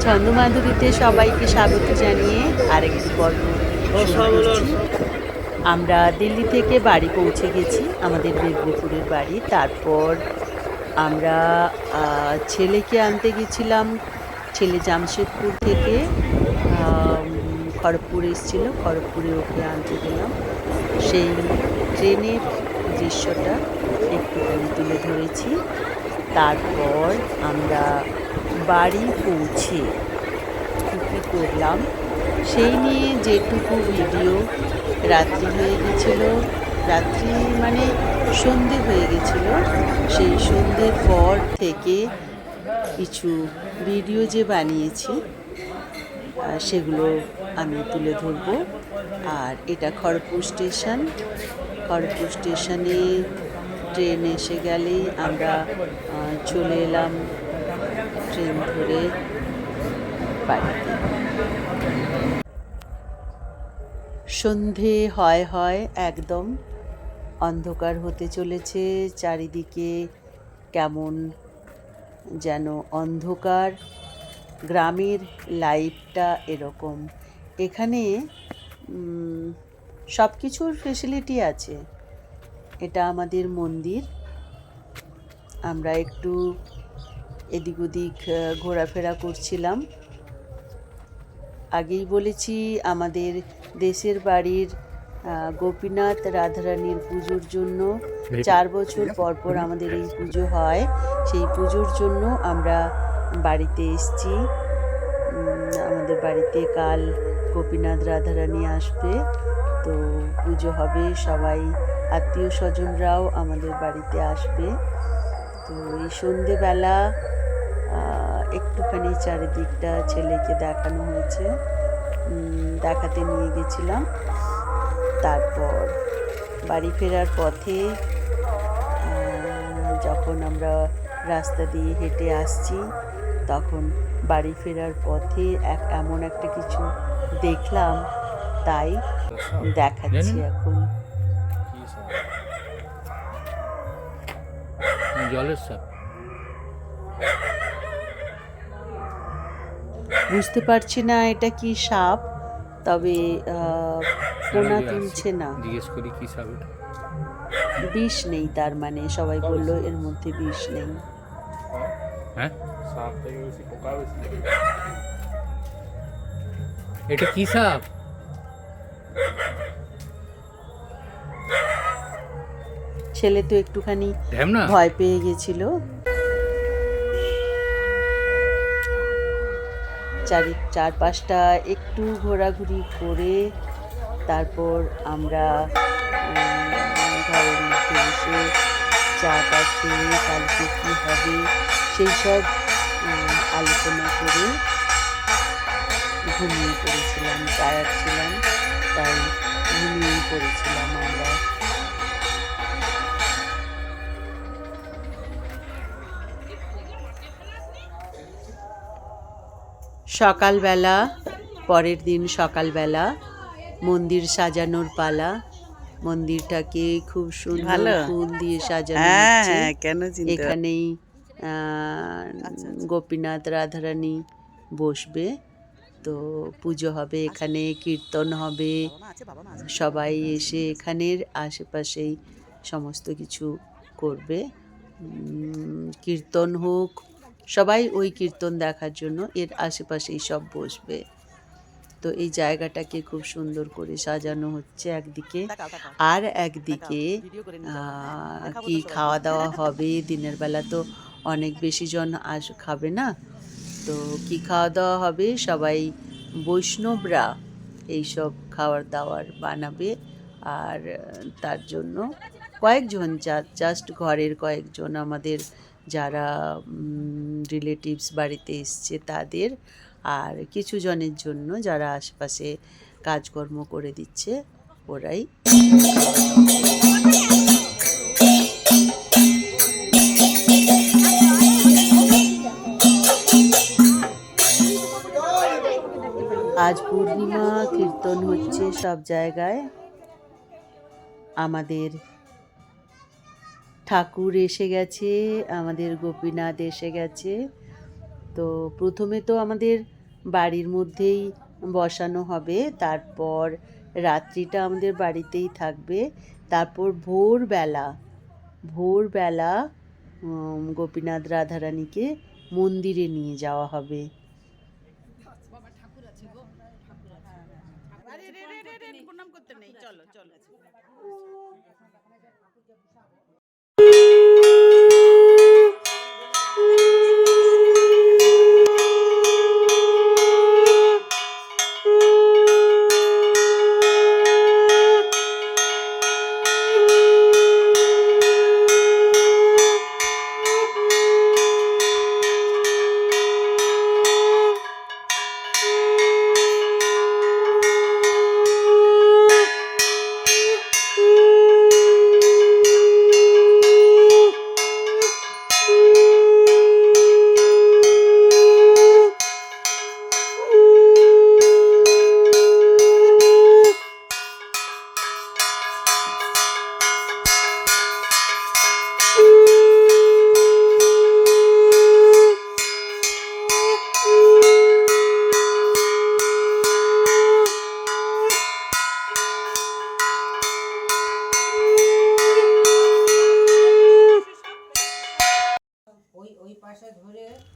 ছন্দমাধুরীতে সবাইকে স্বাগত জানিয়ে আরেকটি পর্ব শুরু করছি। আমরা দিল্লি থেকে বাড়ি পৌঁছে গেছি, আমাদের মেদিনীপুরের বাড়ি। তারপর আমরা ছেলেকে আনতে গেছিলাম। ছেলে জামশেদপুর থেকে খড়গপুর এসেছিল, খড়গপুরে ওকে আনতে গেলাম। সেই ট্রেনের দৃশ্যটা একটুখানি তুলে ধরেছি। তারপর আমরা বাড়ি পৌঁছে কী করলাম সেই নিয়ে যেটুকু ভিডিও, রাত্রি হয়ে গেছিল, রাত্রি মানে সন্ধে হয়ে গেছিল। সেই সন্ধ্যের পর থেকে কিছু ভিডিও যে বানিয়েছি সেগুলো আমি তুলে ধরব। আর এটা খড়গপুর স্টেশন। খড়গপুর স্টেশনে ট্রেন এসে গেলেই আমরা চলে এলাম ট্রেন ধরে বাড়িতে। সন্ধে হয় একদম অন্ধকার হতে চলেছে। চারিদিকে কেমন যেন অন্ধকার। গ্রামের লাইফটা এরকম। এখানে সব কিছুর ফেসিলিটি আছে। এটা আমাদের মন্দির। আমরা একটু এদিক ওদিক ঘোরাফেরা করছিলাম। আগেই বলেছি আমাদের দেশের বাড়ির গোপীনাথ রাধারানীর পুজোর জন্য 4 বছর পর পর আমাদের এই পুজো হয়। সেই পুজোর জন্য আমরা বাড়িতে এসেছি। আমাদের বাড়িতে কাল গোপীনাথ রাধারানী আসবে, তো পুজো হবে। সবাই আত্মীয় স্বজনরাও আমাদের বাড়িতে আসবে। তো এই সন্ধেবেলা একটুখানি চারিদিকটা ছেলেকে দেখানো হয়েছে, দেখাতে নিয়ে গেছিলাম। তারপর বাড়ি ফেরার পথে যখন আমরা রাস্তা দিয়ে হেঁটে আসছি, তখন বাড়ি ফেরার পথে এমন একটা কিছু দেখলাম, তাই দেখাচ্ছি এখন। জলের সাপ। বুঝতে পারছি না এটা কি সাপ, তবে পোনা তুলছে না। জিজ্ঞেস করি কি সাপ? বিষ নেই, তার মানে সবাই বলল এর মধ্যে বিষ নেই। হ্যাঁ, এটা কি সাপ? ছেলে তো একটুখানি ভয় পেয়ে গেছিল। চারপাশটা একটু ঘোরাঘুরি করে তারপর আমরা ঘরের মধ্যে এসে চাটা খেয়ে কালকে কী হবে সেই সব আলোচনা করে ঘুমিয়ে পড়েছিলাম। টায়ার্ড ছিলাম, তাই ঘুমিয়ে পড়েছিলাম আমরা। সকালবেলা, পরের দিন সকালবেলা মন্দির সাজানোর পালা। মন্দিরটাকে খুব সুন্দর ফুল দিয়ে সাজানো হচ্ছে। এখানেই গোপীনাথ রাধারানী বসবে, তো পুজো হবে, এখানে কীর্তন হবে। সবাই এসে এখানের আশেপাশেই সমস্ত কিছু করবে। কীর্তন হোক, সবাই ওই কীর্তন দেখার জন্য এর আশেপাশেই সব বসবে। তো এই জায়গাটাকে খুব সুন্দর করে সাজানো হচ্ছে একদিকে। আর একদিকে কি খাওয়া দাওয়া হবে। দিনের বেলা তো অনেক বেশি জন খাবে না, তো কি খাওয়া দাওয়া হবে, সবাই বৈষ্ণবরা এইসব খাবার দাবার বানাবে। আর তার জন্য কয়েকজন, জাস্ট ঘরের কয়েকজন, আমাদের যারা রিলেটিভস বাড়িতে এসছে তাদের, আর কিছু জনের জন্য যারা আশেপাশে কাজকর্ম করে দিচ্ছে ওরাই। আজ পূর্ণিমা, কীর্তন হচ্ছে সব জায়গায়। আমাদের ঠাকুর এসে গেছে, আমাদের গোপীনাথ এসে গেছে। তো প্রথমে তো আমাদের বাড়ির মধ্যেই বসানো হবে, তারপর রাত্রিটা আমাদের বাড়িতেই থাকবে, তারপর ভোরবেলা গোপীনাথ রাধারানীকে মন্দিরে নিয়ে যাওয়া হবে।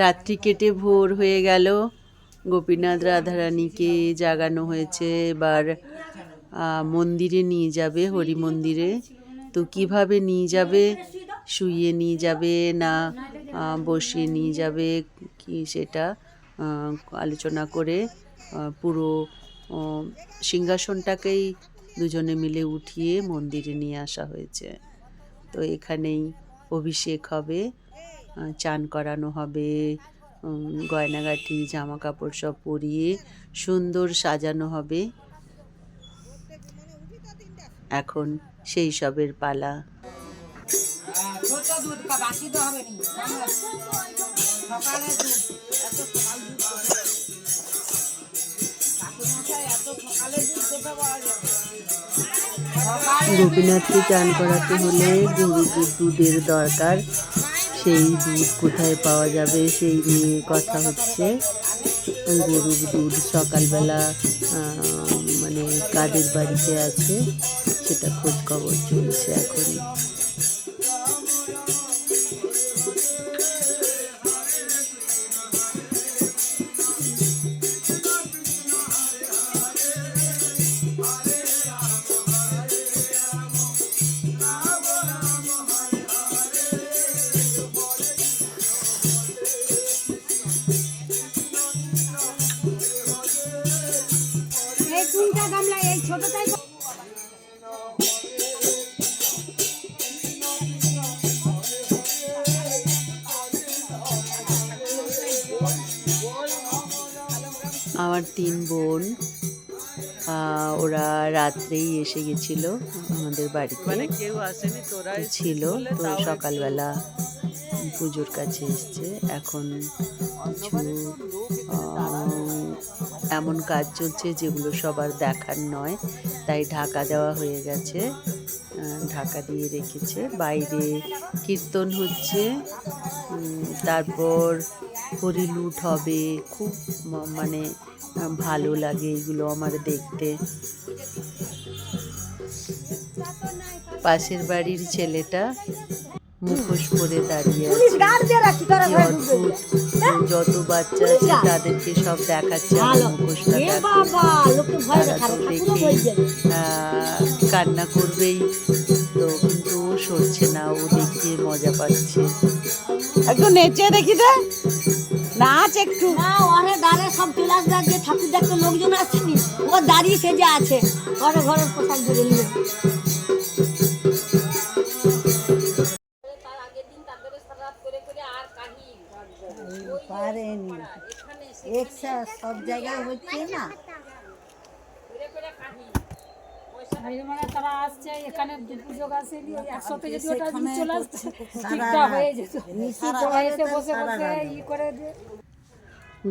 রাত্রি কেটে ভোর হয়ে গেল, গোপীনাথ রাধারানীকে জাগানো হয়েছে। এবার মন্দিরে নিয়ে যাবে, হরি মন্দিরে। তো কিভাবে নিয়ে যাবে, শুইয়ে নিয়ে যাবে না বসিয়ে নিয়ে যাবে, কি সেটা আলোচনা করে পুরো সিংহাসনটাকেই দুজনে মিলে উঠিয়ে মন্দিরে নিয়ে আসা হয়েছে। তো এখানেই অভিষেক হবে, চান করানো হবে, গয়নাগাটি জামা কাপড় সব পরিয়ে সুন্দর সাজানো হবে। এখন সেই সবের পালা। গোপীনাথকে চান করাতে হলে গরুর দুধের দরকার, সেই দুধ কোথায় পাওয়া যাবে সেই নিয়ে কথা হচ্ছে। গরুর দুধ সকালবেলা মানে কাদের বাড়িতে আছে সেটা খোঁজ খবর চলছে এখন। আমার 3 বোন, ওরা রাত্রেই এসে গেছিল আমাদের বাড়িতে, মানে কেউ আসেনি, তোরা ছিল। তো সকালবেলা পুজোর কাছে এসছে। এখন কিছু এমন কাজ চলছে যেগুলো সবার দেখার নয়, তাই ঢাকা দেওয়া হয়ে গেছে, ঢাকা দিয়ে রেখেছে। বাইরে কীর্তন হচ্ছে, তারপর হরিলুট হবে। খুব মানে ভালো লাগে এগুলো আমার দেখতে। পাশের বাড়ির ছেলেটা মুখোশ পরে দাঁড়িয়ে আছে, কি অদ্ভুত। যত বাচ্চা আছে তাদেরকে সব দেখাচ্ছে মুখোশটা দেখো। তারা তো দেখেই কান্না করবেই, তো কিন্তু ও সরছে না, ও দেখিয়ে মজা পাচ্ছে। একটু নেচে দেখি দে, নাচ একটু। ওরে দাঁড়ে সব ক্লাস দাঁড়িয়ে ঠাকুর দেখতে লোকজন আসেনি, ও দাঁড়িয়ে সেজে আছে, ঘরে ঘরে পোশাক ধরে নিয়ে। পারেনি সব জায়গায় হচ্ছে না, তারা আসছে এখানে দুপুজোগ আসেনি, একসাথে যদি ওটা চলে আসছে ঠিকঠাক হয়ে যেত। বসে বসে ই করে দিয়ে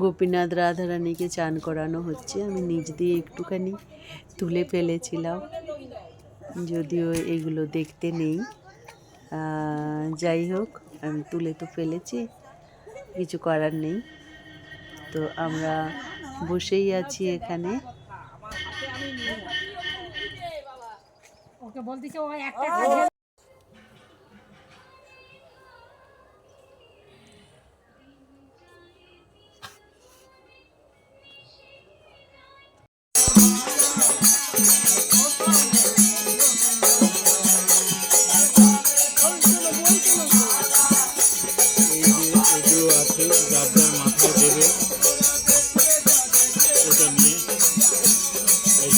গোপীনাথ রাধারানীকে চান করানো হচ্ছে। আমি নিজ দিয়ে একটুখানি তুলে ফেলেছিলাম, যদিও এগুলো দেখতে নেই। যাই হোক, আমি তুলে তো ফেলেছি, কিছু করার নেই। তো আমরা বসেই আছি এখানে। ওকে বলতেছে ও একটা কাজ এগুলো আছে যার যার মাথায় দেবে ওটা নিয়ে এই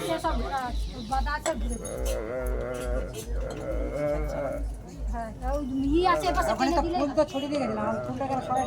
যে সব বাধা আছে হ্যাঁ ই আছে পাশে টেনে দিলে ফুল তো ছড়িয়ে দিয়ে গেলাম ফুলটা কেন সরাই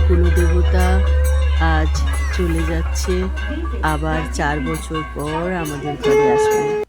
কুলদেবতা আজ চলে যাচ্ছে, আবার 4 বছর পর আমাদের ঘরে আসবে।